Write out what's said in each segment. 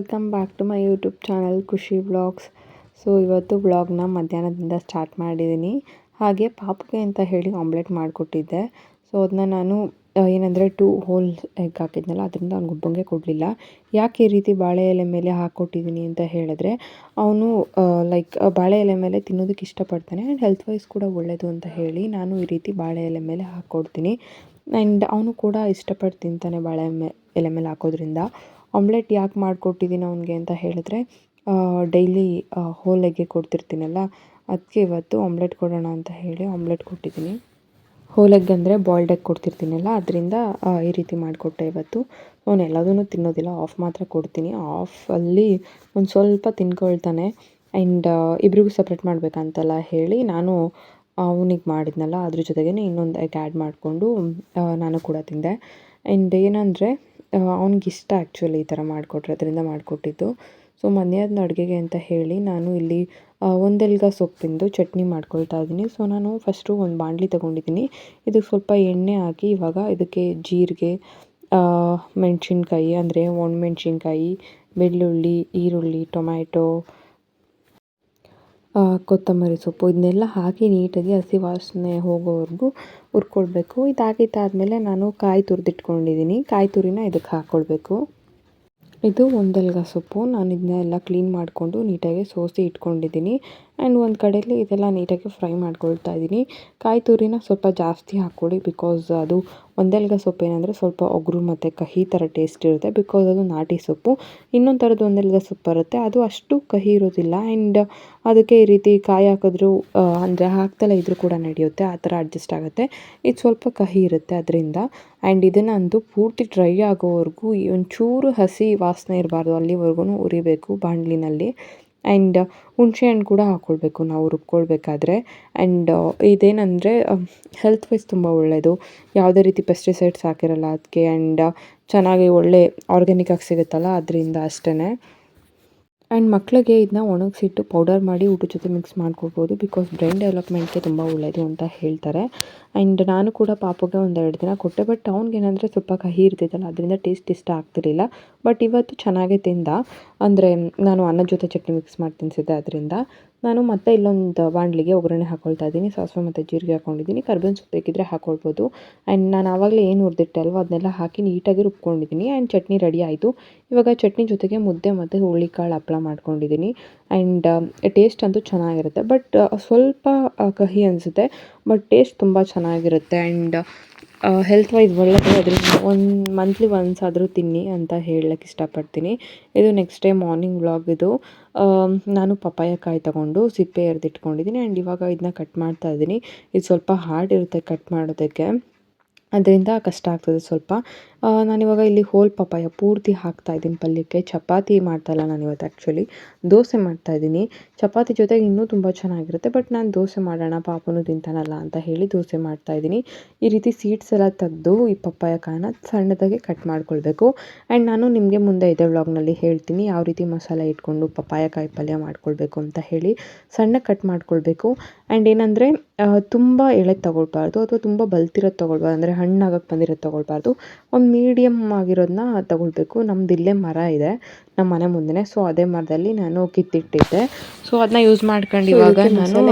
Welcome back to my YouTube channel Khushi vlogs. So ಇವತ್ತು ವ್ಲಾಗ್ನ ಮಧ್ಯಾಹ್ನದಿಂದ ಸ್ಟಾರ್ಟ್ ಮಾಡಿದ್ದೀನಿ. ಹಾಗೆ ಪಾಪುಗೆ ಅಂತ ಹೇಳಿ ಆಮ್ಲೆಟ್ ಮಾಡಿಕೊಟ್ಟಿದ್ದೆ. ಸೊ ಅದನ್ನ ನಾನು ಏನಂದರೆ 2 ಹೋಲ್ ಎಗ್ ಹಾಕಿದ್ನಲ್ಲ, ಅದರಿಂದ ಅವ್ನಿಗೆ ಒಬ್ಬಂಗೆ ಕೊಡಲಿಲ್ಲ. ಯಾಕೆ ಈ ರೀತಿ ಬಾಳೆ ಎಲೆ ಮೇಲೆ ಹಾಕ್ಕೊಟ್ಟಿದ್ದೀನಿ ಅಂತ ಹೇಳಿದ್ರೆ, ಅವನು ಬಾಳೆ ಎಲೆ ಮೇಲೆ ತಿನ್ನೋದಕ್ಕೆ ಇಷ್ಟಪಡ್ತಾನೆ ಆ್ಯಂಡ್ ಹೆಲ್ತ್ ವೈಸ್ ಕೂಡ ಒಳ್ಳೆಯದು ಅಂತ ಹೇಳಿ ನಾನು ಈ ರೀತಿ ಬಾಳೆ ಎಲೆ ಮೇಲೆ ಹಾಕ್ಕೊಡ್ತೀನಿ. ಆ್ಯಂಡ್ ಅವನು ಕೂಡ ಇಷ್ಟಪಟ್ಟು ತಿಂತಾನೆ ಬಾಳೆ ಎಲೆ ಮೇಲೆ ಹಾಕೋದ್ರಿಂದ. ಆಮ್ಲೆಟ್ ಯಾಕೆ ಮಾಡಿಕೊಟ್ಟಿದ್ದೀನಿ ಅವನಿಗೆ ಅಂತ ಹೇಳಿದ್ರೆ, ಡೈಲಿ ಹೋಲ್ ಎಗ್ಗೆ ಕೊಡ್ತಿರ್ತೀನಲ್ಲ, ಅದಕ್ಕೆ ಇವತ್ತು ಆಮ್ಲೆಟ್ ಕೊಡೋಣ ಅಂತ ಹೇಳಿ ಆಮ್ಲೆಟ್ ಕೊಟ್ಟಿದ್ದೀನಿ. ಹೋಲ್ ಎಗ್ ಅಂದರೆ ಬಾಯ್ಲ್ಡ್ ಎಗ್ ಕೊಡ್ತಿರ್ತೀನಲ್ಲ, ಅದರಿಂದ ಈ ರೀತಿ ಮಾಡಿಕೊಟ್ಟೆ ಇವತ್ತು. ಅವನು ಎಲ್ಲದೂ ತಿನ್ನೋದಿಲ್ಲ, ಆಫ್ ಮಾತ್ರ ಕೊಡ್ತೀನಿ. ಆಫಲ್ಲಿ ಒಂದು ಸ್ವಲ್ಪ ತಿನ್ಕೊಳ್ತಾನೆ. ಆ್ಯಂಡ್ ಇಬ್ಬರಿಗೂ ಸಪ್ರೇಟ್ ಮಾಡಬೇಕಂತೆಲ್ಲ ಹೇಳಿ ನಾನು ಅವನಿಗೆ ಮಾಡಿದ್ನಲ್ಲ, ಅದ್ರ ಜೊತೆಗೇ ಇನ್ನೊಂದು ಎಗ್ ಆ್ಯಡ್ ಮಾಡಿಕೊಂಡು ನಾನು ಕೂಡ ತಿಂದೆ. ಆ್ಯಂಡ್ ಏನಂದರೆ ಅವ್ನಿಗಿಷ್ಟ ಆ್ಯಕ್ಚುಲಿ ಈ ಥರ ಮಾಡಿಕೊಟ್ರೆ, ಅದರಿಂದ ಮಾಡಿಕೊಟ್ಟಿದ್ದು. ಸೊ ಮಧ್ಯಾಹ್ನದ ಅಡುಗೆಗೆ ಅಂತ ಹೇಳಿ ನಾನು ಇಲ್ಲಿ ಒಂದೆಲ್ಗ ಸೊಪ್ಪಿಂದು ಚಟ್ನಿ ಮಾಡ್ಕೊಳ್ತಾ ಇದ್ದೀನಿ. ಸೊ ನಾನು ಫಸ್ಟು ಒಂದು ಬಾಣಲಿ ತೊಗೊಂಡಿದ್ದೀನಿ. ಇದಕ್ಕೆ ಸ್ವಲ್ಪ ಎಣ್ಣೆ ಹಾಕಿ ಇವಾಗ ಇದಕ್ಕೆ ಜೀರಿಗೆ, ಮೆಣಸಿನ್ಕಾಯಿ ಅಂದರೆ ಒಣಮೆಣ್ಸಿನ್ಕಾಯಿ, ಬೆಳ್ಳುಳ್ಳಿ, ಈರುಳ್ಳಿ, ಟೊಮ್ಯಾಟೊ, ಕೊತ್ತಂಬರಿ ಸೊಪ್ಪು ಇದನ್ನೆಲ್ಲ ಹಾಕಿ ನೀಟಾಗಿ ಹಸಿ ವಾಸನೆ ಹೋಗೋವರೆಗೂ ಹುರ್ಕೊಳ್ಬೇಕು. ಇದಾಗಿದ್ದಾದಮೇಲೆ ನಾನು ಕಾಯಿ ತುರಿದಿಟ್ಕೊಂಡಿದ್ದೀನಿ. ಕಾಯಿ ತುರಿನ ಇದಕ್ಕೆ ಹಾಕ್ಕೊಳ್ಬೇಕು. ಇದು ಒಂದೆಲ್ಗ ಸೊಪ್ಪು. ನಾನು ಇದನ್ನೆಲ್ಲ ಕ್ಲೀನ್ ಮಾಡಿಕೊಂಡು ನೀಟಾಗಿ ಸೋಸಿ ಇಟ್ಕೊಂಡಿದ್ದೀನಿ. ಆ್ಯಂಡ್ ಒಂದು ಕಡೆಯಲ್ಲಿ ಇದೆಲ್ಲ ನೀಟಾಗಿ ಫ್ರೈ ಮಾಡ್ಕೊಳ್ತಾ ಇದ್ದೀನಿ. ಕಾಯಿ ತುರಿನ ಸ್ವಲ್ಪ ಜಾಸ್ತಿ ಹಾಕ್ಕೊಳ್ಳಿ, ಬಿಕಾಸ್ ಅದು ಒಂದೆಲ್ಗ ಸೊಪ್ಪು ಏನಂದರೆ ಸ್ವಲ್ಪ ಒಗರು ಮತ್ತು ಕಹಿ ಥರ ಟೇಸ್ಟ್ ಇರುತ್ತೆ, ಬಿಕಾಸ್ ಅದು ನಾಟಿ ಸೊಪ್ಪು. ಇನ್ನೊಂದು ಥರದ್ದು ಒಂದೆಲ್ಗ ಸೊಪ್ಪು ಬರುತ್ತೆ, ಅದು ಅಷ್ಟು ಕಹಿ ಇರೋದಿಲ್ಲ. ಆ್ಯಂಡ್ ಅದಕ್ಕೆ ಈ ರೀತಿ ಕಾಯಿ ಹಾಕಿದ್ರು ಅಂದರೆ ಹಾಕ್ತಲೇ ಇದ್ರೂ ಕೂಡ ನಡೆಯುತ್ತೆ, ಆ ಥರ ಅಡ್ಜಸ್ಟ್ ಆಗುತ್ತೆ. ಇದು ಸ್ವಲ್ಪ ಕಹಿ ಇರುತ್ತೆ ಅದರಿಂದ. ಆ್ಯಂಡ್ ಇದನ್ನಂತೂ ಪೂರ್ತಿ ಡ್ರೈ ಆಗೋವರೆಗೂ ಒಂಚೂರು ಹಸಿ ವಾಸನೆ ಇರಬಾರ್ದು, ಅಲ್ಲಿವರೆಗೂ ಉರಿಬೇಕು ಬಾಣಲಿನಲ್ಲಿ. ಆ್ಯಂಡ್ ಹುಣಸೆಹಣ್ಣು ಕೂಡ ಹಾಕ್ಕೊಳ್ಬೇಕು ನಾವು ರುಬ್ಕೊಳ್ಬೇಕಾದ್ರೆ. ಆ್ಯಂಡ್ ಇದೇನೆಂದರೆ ಹೆಲ್ತ್ ವೈಸ್ ತುಂಬ ಒಳ್ಳೆಯದು, ಯಾವುದೇ ರೀತಿ ಪೆಸ್ಟಿಸೈಡ್ಸ್ ಹಾಕಿರಲ್ಲ ಅದಕ್ಕೆ. ಆ್ಯಂಡ್ ಚೆನ್ನಾಗಿ ಒಳ್ಳೆ ಆರ್ಗ್ಯಾನಿಕಾಗಿ ಸಿಗುತ್ತಲ್ಲ, ಅದರಿಂದ ಅಷ್ಟೇ. ಆ್ಯಂಡ್ ಮಕ್ಕಳಿಗೆ ಇದನ್ನ ಒಣಗಿಸಿಟ್ಟು ಪೌಡರ್ ಮಾಡಿ ಊಟದ ಜೊತೆ ಮಿಕ್ಸ್ ಮಾಡ್ಕೊಡ್ಬೋದು, ಬಿಕಾಸ್ ಬ್ರೈನ್ ಡೆವಲಪ್ಮೆಂಟ್ಗೆ ತುಂಬ ಒಳ್ಳೆಯದು ಅಂತ ಹೇಳ್ತಾರೆ. ಆ್ಯಂಡ್ ನಾನು ಕೂಡ ಪಾಪುಗೆ 1-2 ದಿನ ಕೊಟ್ಟೆ, ಬಟ್ ಅವ್ನಿಗೇನಂದರೆ ಸ್ವಲ್ಪ ಕಹಿ ಇರ್ತಿತ್ತಲ್ಲ, ಅದರಿಂದ ಟೇಸ್ಟ್ ಇಷ್ಟ ಆಗ್ತಿರಲಿಲ್ಲ. ಬಟ್ ಇವತ್ತು ಚೆನ್ನಾಗೇ ತಿಂದ. ಅಂದರೆ ನಾನು ಅನ್ನದ ಜೊತೆ ಚಟ್ನಿ ಮಿಕ್ಸ್ ಮಾಡಿ ತಿನ್ನಿಸಿದ್ದೆ, ಅದರಿಂದ ನಾನು ಮತ್ತೆ ಇಲ್ಲೊಂದು ಬಾಣಲಿಗೆ ಒಗ್ಗರಣೆ ಹಾಕ್ಕೊಳ್ತಾ ಇದ್ದೀನಿ. ಸಾಸಿವೆ ಮತ್ತು ಜೀರಿಗೆ ಹಾಕ್ಕೊಂಡಿದ್ದೀನಿ. ಕರ್ಬೇವಿನ ಸೊಪ್ಪು ಬೇಕಿದ್ದರೆ ಹಾಕ್ಕೊಳ್ಬೋದು. ಆ್ಯಂಡ್ ನಾನು ಆವಾಗಲೇ ಏನು ಹುರಿದಿಟ್ಟೆ ಅಲ್ವ, ಅದನ್ನೆಲ್ಲ ಹಾಕಿ ನೀಟಾಗಿ ರುಬ್ಕೊಂಡಿದ್ದೀನಿ. ಆ್ಯಂಡ್ ಚಟ್ನಿ ರೆಡಿ ಆಯಿತು. ಇವಾಗ ಚಟ್ನಿ ಜೊತೆಗೆ ಮುದ್ದೆ ಮತ್ತು ಹುರುಳಿಕಾಳು ಹಪ್ಪಳ ಮಾಡ್ಕೊಂಡಿದ್ದೀನಿ. ಆ್ಯಂಡ್ ಟೇಸ್ಟ್ ಅಂತೂ ಚೆನ್ನಾಗಿರುತ್ತೆ, ಬಟ್ ಸ್ವಲ್ಪ ಕಹಿ ಅನಿಸುತ್ತೆ, ಬಟ್ ಟೇಸ್ಟ್ ತುಂಬ ಚೆನ್ನಾಗಿರುತ್ತೆ. ಆ್ಯಂಡ್ ಹೆಲ್ತ್ ವೈಸ್ ಒಳ್ಳೆಯದು, ಅದರಿಂದ ಮಂತ್ಲಿ ಒನ್ಸ್ ಆದರೂ ತಿನ್ನಿ ಅಂತ ಹೇಳಕ್ಕೆ ಇಷ್ಟಪಡ್ತೀನಿ. ಇದು ನೆಕ್ಸ್ಟ್ ಡೇ ಮಾರ್ನಿಂಗ್ ವ್ಲಾಗ್. ಇದು ನಾನು ಪಪ್ಪಾಯ ಕಾಯಿ ತೊಗೊಂಡು ಸಿಪ್ಪೆ ಎರೆದಿಟ್ಕೊಂಡಿದ್ದೀನಿ. ಆ್ಯಂಡ್ ಇವಾಗ ಇದನ್ನ ಕಟ್ ಮಾಡ್ತಾ ಇದ್ದೀನಿ. ಇದು ಸ್ವಲ್ಪ ಹಾರ್ಡ್ ಇರುತ್ತೆ ಕಟ್ ಮಾಡೋದಕ್ಕೆ, ಅದರಿಂದ ಕಷ್ಟ ಆಗ್ತದೆ ಸ್ವಲ್ಪ. ನಾನಿವಾಗ ಇಲ್ಲಿ ಹೋಲ್ ಪಪ್ಪಾಯ ಪೂರ್ತಿ ಹಾಕ್ತಾಯಿದ್ದೀನಿ ಪಲ್ಯಕ್ಕೆ. ಚಪಾತಿ ಮಾಡ್ತಾಯಿಲ್ಲ ನಾನಿವತ್ತು, ಆ್ಯಕ್ಚುಲಿ ದೋಸೆ ಮಾಡ್ತಾಯಿದ್ದೀನಿ. ಚಪಾತಿ ಜೊತೆಗೆ ಇನ್ನೂ ತುಂಬ ಚೆನ್ನಾಗಿರುತ್ತೆ, ಬಟ್ ನಾನು ದೋಸೆ ಮಾಡೋಣ ಪಾಪನು ತಿಂತಾನಲ್ಲ ಅಂತ ಹೇಳಿ ದೋಸೆ ಮಾಡ್ತಾಯಿದ್ದೀನಿ. ಈ ರೀತಿ ಸೀಡ್ಸ್ ಎಲ್ಲ ತೆಗೆದು ಈ ಪಪ್ಪಾಯ ಕಾಯಿನ ಸಣ್ಣದಾಗಿ ಕಟ್ ಮಾಡ್ಕೊಳ್ಬೇಕು. ಆ್ಯಂಡ್ ನಾನು ನಿಮಗೆ ಮುಂದೆ ಇದೇ ವ್ಲಾಗ್ನಲ್ಲಿ ಹೇಳ್ತೀನಿ ಯಾವ ರೀತಿ ಮಸಾಲೆ ಇಟ್ಕೊಂಡು ಪಪ್ಪಾಯ ಕಾಯಿ ಪಲ್ಯ ಮಾಡ್ಕೊಳ್ಬೇಕು ಅಂತ ಹೇಳಿ. ಸಣ್ಣ ಕಟ್ ಮಾಡ್ಕೊಳ್ಬೇಕು. ಆ್ಯಂಡ್ ಏನಂದರೆ ತುಂಬ ಎಳೆದು ತೊಗೊಳ್ಬಾರ್ದು, ಅಥವಾ ತುಂಬ ಬಲ್ತಿರೋದು ತೊಗೊಳ್ಬಾರ್ದು, ಅಂದರೆ ಹಣ್ಣಾಗಕ್ಕೆ ಬಂದಿರೋದು ತೊಗೊಳ್ಬಾರ್ದು. ಒಂದು ಮೀಡಿಯಮ್ ಆಗಿರೋದನ್ನ ತೊಗೊಳ್ಬೇಕು. ನಮ್ದು ಇಲ್ಲೇ ಮರ ಇದೆ ನಮ್ಮ ಮನೆ ಮುಂದೆ, ಸೊ ಅದೇ ಮರದಲ್ಲಿ ನಾನು ಕಿತ್ತಿಟ್ಟಿದ್ದೆ. ಸೊ ಅದನ್ನ ಯೂಸ್ ಮಾಡ್ಕೊಂಡು ಇವಾಗ ನಾನು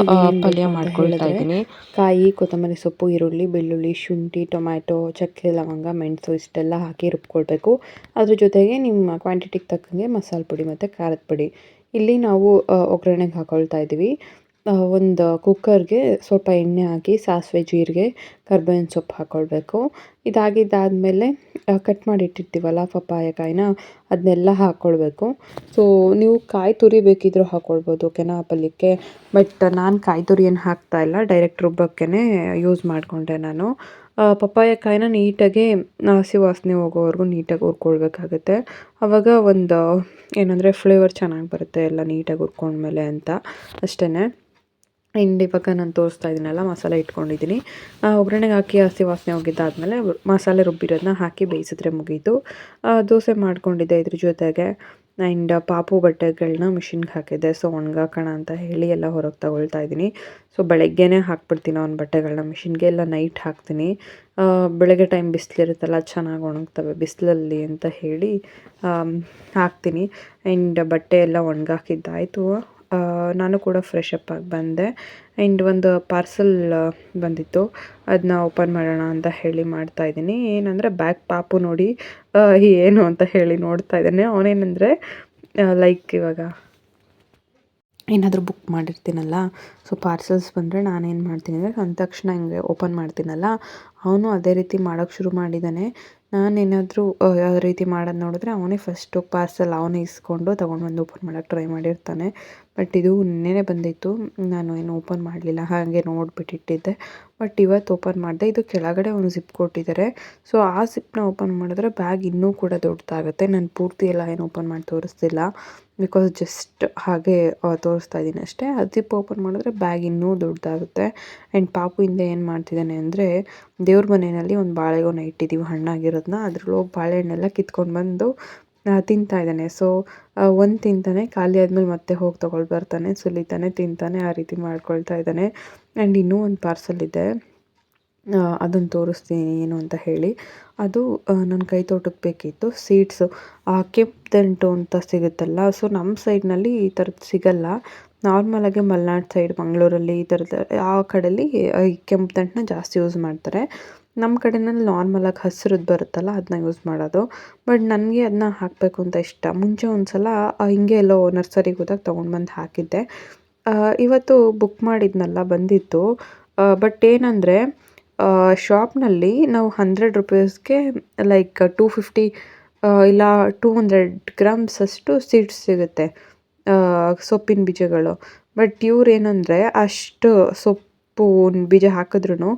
ಪಲ್ಯ ಮಾಡ್ಕೊಳ್ತಾ ಇದ್ದೀನಿ. ಕಾಯಿ, ಕೊತ್ತಂಬರಿ ಸೊಪ್ಪು, ಈರುಳ್ಳಿ, ಬೆಳ್ಳುಳ್ಳಿ, ಶುಂಠಿ, ಟೊಮ್ಯಾಟೊ, ಚಕ್ಕೆ, ಲವಂಗ, ಮೆಣಸು ಇಷ್ಟೆಲ್ಲ ಹಾಕಿ ರುಬ್ಕೊಳ್ಬೇಕು. ಅದ್ರ ಜೊತೆಗೆ ನಿಮ್ಮ ಕ್ವಾಂಟಿಟಿಗೆ ತಕ್ಕಂಗೆ ಮಸಾಲೆ ಪುಡಿ ಮತ್ತು ಖಾರದ ಪುಡಿ. ಇಲ್ಲಿ ನಾವು ಒಗ್ಗರಣೆಗೆ ಹಾಕ್ಕೊಳ್ತಾ ಇದ್ದೀವಿ. ಒಂದು ಕುಕ್ಕರ್ಗೆ ಸ್ವಲ್ಪ ಎಣ್ಣೆ ಹಾಕಿ ಸಾಸಿವೆ, ಜೀರಿಗೆ, ಕರ್ಬೇವಿನ ಸೊಪ್ಪು ಹಾಕ್ಕೊಳ್ಬೇಕು. ಇದಾಗಿದ್ದಾದಮೇಲೆ ಕಟ್ ಮಾಡಿ ಇಟ್ಟಿರ್ತೀವಲ್ಲ ಪಪ್ಪಾಯ ಕಾಯಿನ, ಅದನ್ನೆಲ್ಲ ಹಾಕ್ಕೊಳ್ಬೇಕು. ಸೊ ನೀವು ಕಾಯಿ ತುರಿ ಬೇಕಿದ್ದರೂ ಹಾಕ್ಕೊಳ್ಬೋದು, ಓಕೆನಾ, ಪಲ್ಯಕ್ಕೆ. ಬಟ್ ನಾನು ಕಾಯಿ ತುರಿ ಏನು ಹಾಕ್ತಾಯಿಲ್ಲ, ಡೈರೆಕ್ಟ್ ರುಬ್ಬಕ್ಕೇ ಯೂಸ್ ಮಾಡಿಕೊಂಡೆ ನಾನು. ಪಪ್ಪಾಯ ಕಾಯಿನ ನೀಟಾಗಿ ಹಸಿ ವಾಸನೆ ಹೋಗೋವರೆಗೂ ನೀಟಾಗಿ ಹುರ್ಕೊಳ್ಬೇಕಾಗುತ್ತೆ. ಆವಾಗ ಒಂದು ಏನಂದರೆ ಫ್ಲೇವರ್ ಚೆನ್ನಾಗಿ ಬರುತ್ತೆ ಎಲ್ಲ ನೀಟಾಗಿ ಹುರ್ಕೊಂಡ್ಮೇಲೆ ಅಂತ ಅಷ್ಟೇ. ಆ್ಯಂಡ್ ಇವಾಗ ನಾನು ತೋರಿಸ್ತಾ ಇದ್ದೀನಲ್ಲ, ಮಸಾಲೆ ಇಟ್ಕೊಂಡಿದ್ದೀನಿ. ಒಗ್ಗರಣೆಗೆ ಹಾಕಿ ಹಸಿ ವಾಸನೆ ಹೋಗಿದ್ದಾದಮೇಲೆ ಮಸಾಲೆ ರುಬ್ಬಿರೋದನ್ನ ಹಾಕಿ ಬೇಯಿಸಿದ್ರೆ ಮುಗೀತು. ದೋಸೆ ಮಾಡ್ಕೊಂಡಿದ್ದೆ ಇದ್ರ ಜೊತೆಗೆ. ಆ್ಯಂಡ್ ಪಾಪು ಬಟ್ಟೆಗಳನ್ನ ಮಿಷಿನ್ಗೆ ಹಾಕಿದ್ದೆ. ಸೊ ಒಣಗಾಕೋಣ ಅಂತ ಹೇಳಿ ಎಲ್ಲ ಹೊರಗೆ ತಗೊಳ್ತಾ ಇದ್ದೀನಿ. ಸೊ ಬೆಳಗ್ಗೆನೇ ಹಾಕ್ಬಿಡ್ತೀನಿ ಅವ್ನ ಬಟ್ಟೆಗಳನ್ನ ಮಿಷಿನ್ಗೆ, ಎಲ್ಲ ನೈಟ್ ಹಾಕ್ತೀನಿ. ಬೆಳಗ್ಗೆ ಟೈಮ್ ಬಿಸಿಲಿರುತ್ತಲ್ಲ ಚೆನ್ನಾಗಿ ಒಣಗ್ತವೆ ಬಿಸಿಲಲ್ಲಿ ಅಂತ ಹೇಳಿ ಹಾಕ್ತೀನಿ. ಆ್ಯಂಡ್ ಬಟ್ಟೆ ಎಲ್ಲ ಒಣಗಾಕಿದ್ದಾಯಿತು. ನಾನು ಕೂಡ ಫ್ರೆಶ್ ಅಪ್ ಆಗಿ ಬಂದೆ. ಆ್ಯಂಡ್ ಒಂದು ಪಾರ್ಸಲ್ ಬಂದಿತ್ತು, ಅದನ್ನ ಓಪನ್ ಮಾಡೋಣ ಅಂತ ಹೇಳಿ ಮಾಡ್ತಾಯಿದ್ದೀನಿ. ಏನಂದರೆ ಬ್ಯಾಗ್ ಪಾಪು ನೋಡಿ ಏನು ಅಂತ ಹೇಳಿ ನೋಡ್ತಾ ಇದ್ದಾನೆ. ಅವನೇನೆಂದರೆ ಲೈಕ್ ಇವಾಗ ಏನಾದರೂ ಬುಕ್ ಮಾಡಿರ್ತೀನಲ್ಲ, ಸೊ ಪಾರ್ಸಲ್ಸ್ ಬಂದರೆ ನಾನೇನು ಮಾಡ್ತೀನಿ ಅಂದರೆ ಅಂದ ತಕ್ಷಣ ಹಿಂಗೆ ಓಪನ್ ಮಾಡ್ತೀನಲ್ಲ, ಅವನು ಅದೇ ರೀತಿ ಮಾಡೋಕ್ಕೆ ಶುರು ಮಾಡಿದ್ದಾನೆ. ನಾನೇನಾದರೂ ಯಾವ ರೀತಿ ಮಾಡೋದು ನೋಡಿದ್ರೆ ಅವನೇ ಫಸ್ಟು ಪಾರ್ಸಲ್ ಅವನೇ ಇಸ್ಕೊಂಡು ತೊಗೊಂಡ್ಬಂದು ಓಪನ್ ಮಾಡೋಕ್ಕೆ ಟ್ರೈ ಮಾಡಿರ್ತಾನೆ. ಬಟ್ ಇದು ನಿನ್ನೆನೇ ಬಂದಿತ್ತು, ನಾನು ಏನು ಓಪನ್ ಮಾಡಲಿಲ್ಲ, ಹಾಗೆ ನೋಡಿಬಿಟ್ಟಿಟ್ಟಿದ್ದೆ. ಬಟ್ ಇವತ್ತು ಓಪನ್ ಮಾಡಿದೆ. ಇದು ಕೆಳಗಡೆ ಒಂದು ಜಿಪ್ ಕೊಟ್ಟಿದ್ದಾರೆ. ಸೊ ಆ ಜಿಪ್ನ ಓಪನ್ ಮಾಡಿದ್ರೆ ಬ್ಯಾಗ್ ಇನ್ನೂ ಕೂಡ ದೊಡ್ಡದಾಗುತ್ತೆ. ನಾನು ಪೂರ್ತಿ ಎಲ್ಲ ಏನು ಓಪನ್ ಮಾಡಿ ತೋರಿಸ್ತಿಲ್ಲ, ಬಿಕಾಸ್ ಜಸ್ಟ್ ಹಾಗೆ ತೋರಿಸ್ತಾ ಇದ್ದೀನಿ ಅಷ್ಟೇ. ಆ ಜಿಪ್ ಓಪನ್ ಮಾಡಿದ್ರೆ ಬ್ಯಾಗ್ ಇನ್ನೂ ದೊಡ್ಡದಾಗುತ್ತೆ. ಆ್ಯಂಡ್ ಪಾಪು ಹಿಂದೆ ಏನು ಮಾಡ್ತಿದ್ದಾನೆ ಅಂದರೆ, ದೇವ್ರ ಮನೆಯಲ್ಲಿ ಒಂದು ಬಾಳೆಗೊನೆ ಇಟ್ಟಿದ್ದೀವಿ ಹಣ್ಣಾಗಿರೋದನ್ನ, ಅದ್ರಲ್ಲೋಗಿ ಬಾಳೆಹಣ್ಣೆಲ್ಲ ಕಿತ್ಕೊಂಡು ಬಂದು ತಿಂತಾ ಇದ್ದಾನೆ. ಸೊ ಒಂದು ತಿಂತಾನೆ, ಖಾಲಿ ಆದಮೇಲೆ ಮತ್ತೆ ಹೋಗಿ ತೊಗೊಳ್ಳಿ ಬರ್ತಾನೆ, ಸುಲಿತಾನೆ, ತಿಂತಾನೆ, ಆ ರೀತಿ ಮಾಡ್ಕೊಳ್ತಾ ಇದ್ದಾನೆ. ಆ್ಯಂಡ್ ಇನ್ನೂ ಒಂದು ಪಾರ್ಸಲ್ ಇದೆ, ಅದನ್ನು ತೋರಿಸ್ತೀನಿ ಏನು ಅಂತ ಹೇಳಿ. ಅದು ನನ್ನ ಕೈ ತೋಟಕ್ಕೆ ಬೇಕಿತ್ತು ಸೀಡ್ಸು. ಕೆಂಪುದಂಟು ಅಂತ ಸಿಗುತ್ತಲ್ಲ, ಸೊ ನಮ್ಮ ಸೈಡ್ನಲ್ಲಿ ಈ ಥರದ್ದು ಸಿಗಲ್ಲ. ನಾರ್ಮಲಾಗಿ ಮಲೆನಾಡು ಸೈಡ್ ಮಂಗಳೂರಲ್ಲಿ ಈ ಥರದ ಆ ಕಡೆಯಲ್ಲಿ ಈ ಕೆಂಪುದಂಟನ್ನ ಜಾಸ್ತಿ ಯೂಸ್ ಮಾಡ್ತಾರೆ. ನಮ್ಮ ಕಡೆಯಲ್ಲಿ ನಾರ್ಮಲಾಗಿ ಹಸಿರದ್ದು ಬರುತ್ತಲ್ಲ ಅದನ್ನ ಯೂಸ್ ಮಾಡೋದು. ಬಟ್ ನನಗೆ ಅದನ್ನ ಹಾಕಬೇಕು ಅಂತ ಇಷ್ಟ. ಮುಂಚೆ ಒಂದು ಸಲ ಹಿಂಗೆ ಎಲ್ಲೋ ನರ್ಸರಿಗೆ ಹೋದಾಗ ತೊಗೊಂಡು ಬಂದು ಹಾಕಿದ್ದೆ. ಇವತ್ತು ಬುಕ್ ಮಾಡಿದ್ನಲ್ಲ ಬಂದಿತ್ತು. ಬಟ್ ಏನಂದರೆ ಶಾಪ್ನಲ್ಲಿ ನಾವು 100 ರುಪೀಸ್ಗೆ ಲೈಕ್ 250 ಇಲ್ಲ 200 ಗ್ರಾಮ್ಸ್ ಅಷ್ಟು ಸೀಡ್ಸ್ ಸಿಗುತ್ತೆ, ಸೊಪ್ಪಿನ ಬೀಜಗಳು. ಬಟ್ ಇವ್ರು ಏನಂದರೆ ಅಷ್ಟು ಸೊಪ್ಪು ಬೀಜ ಹಾಕಿದ್ರೂ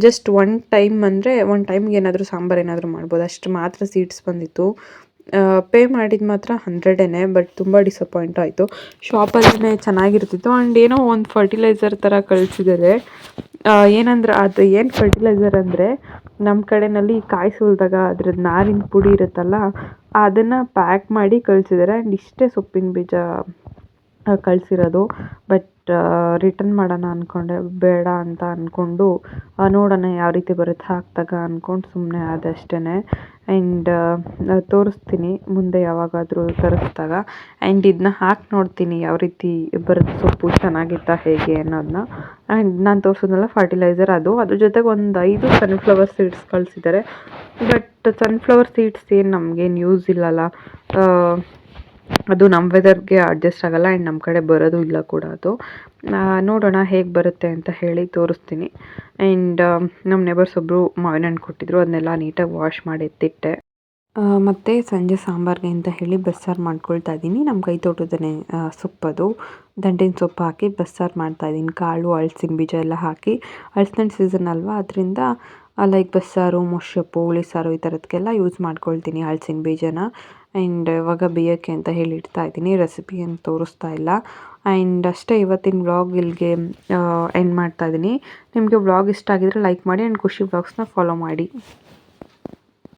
ಜಸ್ಟ್ ಒನ್ ಟೈಮ್ ಅಂದರೆ ಒನ್ ಟೈಮ್ಗೆ ಏನಾದರೂ ಸಾಂಬಾರು ಏನಾದರೂ ಮಾಡ್ಬೋದು, ಅಷ್ಟು ಮಾತ್ರ ಸೀಡ್ಸ್ ಬಂದಿತ್ತು. ಪೇ ಮಾಡಿದ್ದು ಮಾತ್ರ 100 ಬಟ್ ತುಂಬ ಡಿಸಪಾಯಿಂಟ್ ಆಯಿತು. ಶಾಪಲ್ಲೇ ಚೆನ್ನಾಗಿರ್ತಿತ್ತು. ಆ್ಯಂಡ್ ಏನೋ ಒಂದು ಫರ್ಟಿಲೈಸರ್ ಥರ ಕಳಿಸಿದ್ದಾರೆ. ಏನಂದ್ರೆ ಅದು ಏನು ಫರ್ಟಿಲೈಸರ್ ಅಂದರೆ, ನಮ್ಮ ಕಡೆಯಲ್ಲಿ ಕಾಯಿ ಸುಲಿದಾಗ ಅದ್ರದ್ದು ನಾರಿನ ಪುಡಿ ಇರುತ್ತಲ್ಲ, ಅದನ್ನು ಪ್ಯಾಕ್ ಮಾಡಿ ಕಳಿಸಿದ್ದಾರೆ. ಆ್ಯಂಡ್ ಇಷ್ಟೇ ಸೊಪ್ಪಿನ ಬೀಜ ಕಳಿಸಿರೋದು. ಬಟ್ ರಿಟರ್ನ್ ಮಾಡೋಣ ಅಂದ್ಕೊಂಡೆ, ಬೇಡ ಅಂತ ಅಂದ್ಕೊಂಡು ನೋಡೋಣ ಯಾವ ರೀತಿ ಬರುತ್ತೆ ಹಾಕಿದಾಗ ಅಂದ್ಕೊಂಡು ಸುಮ್ಮನೆ ಆದೆ ಅಷ್ಟೇ. ಆ್ಯಂಡ್ ತೋರಿಸ್ತೀನಿ ಮುಂದೆ ಯಾವಾಗಾದರೂ ತರಿಸಿದಾಗ. ಆ್ಯಂಡ್ ಇದನ್ನ ಹಾಕಿ ನೋಡ್ತೀನಿ ಯಾವ ರೀತಿ ಬರುತ್ತೆ, ಸೊಪ್ಪು ಚೆನ್ನಾಗಿತ್ತಾ ಹೇಗೆ ಅನ್ನೋದನ್ನ. ಆ್ಯಂಡ್ ನಾನು ತೋರಿಸೋದ್ನಲ್ಲ ಫರ್ಟಿಲೈಸರ್, ಅದ್ರ ಜೊತೆಗೆ ಒಂದು 5 ಸನ್ಫ್ಲವರ್ ಸೀಡ್ಸ್ ಕಳಿಸಿದ್ದಾರೆ. ಬಟ್ ಸನ್ಫ್ಲವರ್ ಸೀಡ್ಸ್ ಏನು ನಮಗೇನು ಯೂಸ್ ಇಲ್ಲಲ್ಲ, ಅದು ನಮ್ಮ ವೆದರ್ಗೆ ಅಡ್ಜಸ್ಟ್ ಆಗೋಲ್ಲ. ಆ್ಯಂಡ್ ನಮ್ಮ ಕಡೆ ಬರೋದು ಇಲ್ಲ ಕೂಡ ಅದು. ನೋಡೋಣ ಹೇಗೆ ಬರುತ್ತೆ ಅಂತ ಹೇಳಿ ತೋರಿಸ್ತೀನಿ. ಆ್ಯಂಡ್ ನಮ್ಮ ನೇಬರ್ಸ್ ಒಬ್ಬರು ಮಾವಿನ ಹಣ್ಣು ಕೊಟ್ಟಿದ್ರು, ಅದನ್ನೆಲ್ಲ ನೀಟಾಗಿ ವಾಶ್ ಮಾಡಿ ಎತ್ತಿಟ್ಟೆ. ಮತ್ತು ಸಂಜೆ ಸಾಂಬಾರಿಗೆ ಅಂತ ಹೇಳಿ ಬಸ್ಸಾರು ಮಾಡ್ಕೊಳ್ತಾ ಇದ್ದೀನಿ. ನಮ್ಮ ಕೈ ತೋಟದನೇ ಸೊಪ್ಪದು, ದಂಟಿನ ಸೊಪ್ಪು ಹಾಕಿ ಬಸ್ಸಾರು ಮಾಡ್ತಾಯಿದ್ದೀನಿ. ಕಾಳು, ಹಲಸಿನ ಬೀಜ ಎಲ್ಲ ಹಾಕಿ. ಹಲಸಿನ ಸೀಸನ್ ಅಲ್ವಾ, ಅದರಿಂದ ಲೈಕ್ ಬಸ್ಸಾರು, ಮೊಸಪ್ಪು, ಹುಳಿ ಸಾರು ಈ ಥರದಕ್ಕೆಲ್ಲ ಯೂಸ್ ಮಾಡ್ಕೊಳ್ತೀನಿ ಹಲಸಿನ ಬೀಜನ. ಆ್ಯಂಡ್ ಇವಾಗ ಬೇಯೋಕ್ಕೆ ಅಂತ ಹೇಳಿ ಇಡ್ತಾ ಇದ್ದೀನಿ, ರೆಸಿಪಿ ಏನು ತೋರಿಸ್ತಾ ಇಲ್ಲ. ಆ್ಯಂಡ್ ಅಷ್ಟೇ, ಇವತ್ತಿನ ವ್ಲಾಗ್ ಇಲ್ಲಿಗೆ ಎಂಡ್ ಮಾಡ್ತಾ ಇದ್ದೀನಿ. ನಿಮಗೆ ವ್ಲಾಗ್ ಇಷ್ಟ ಆಗಿದ್ರೆ ಲೈಕ್ ಮಾಡಿ, ಆ್ಯಂಡ್ ಖುಷಿ ವ್ಲಾಗ್ಸ್ನ ಫಾಲೋ ಮಾಡಿ.